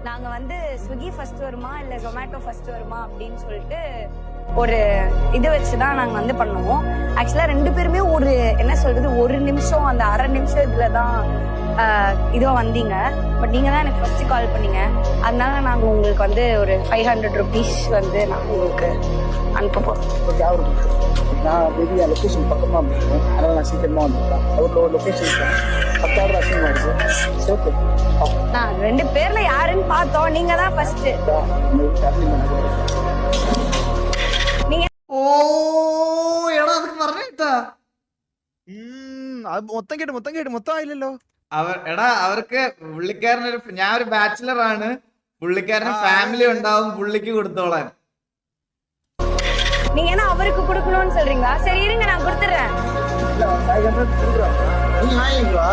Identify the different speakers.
Speaker 1: நாங்க வந்து Swiggy first வருமா இல்ல ஜொமேட்டோ ஃபர்ஸ்ட் வருமா அப்படின்னு சொல்லிட்டு ஒரு இது வச்சுதான் நாங்க வந்து பண்ணுவோம். ஆக்சுவலா 2 பேருமே ஒரு என்ன சொல்றது, ஒரு நிமிஷம் அந்த அரை நிமிஷம் இதுலதான் இதுவா வந்தீங்க. பட் நீங்க தான் எனக்கு ஃபர்ஸ்ட் கால் பண்ணீங்க. அதனால நாங்க உங்களுக்கு வந்து ஒரு 500 rupees வந்து நாங்க உங்களுக்கு அனுப்ப போறோம்.
Speaker 2: நான் வெளியே லொக்கேஷன் பக்கமாக இருந்தேன், அதனால் நான் சீக்கிரமாக வந்துட்டேன். அவரோட லொக்கேஷன் 10,000 அசிங்கமாயிடுச்சு. ஓகே,
Speaker 1: நான் 2 பேர்ல யாருன்னு பார்த்தோம், நீங்க தான் ஃபர்ஸ்ட். நீங்க
Speaker 3: എടാ അതൊക്കെ പറഞ്ഞേട്ടാ
Speaker 4: മൊത്തം കേട്ട് മൊത്തം ആയില്ലല്ലോ.
Speaker 3: എടാ അവർക്ക് പുള്ളിക്കാരനൊരു ഞാൻ ഒരു ബാച്ചിലർ ആണ്, പുള്ളിക്കാരന് ഫാമിലി ഉണ്ടാവും, പുള്ളിക്ക് കൊടുത്തോളാൻ.
Speaker 1: நீங்க என்ன அவருக்கு கொடுக்கணும்னு சொல்றீங்களா? சரி இருங்க, நான் கொடுத்துறேன்.
Speaker 2: நீ வாங்கிடுவா.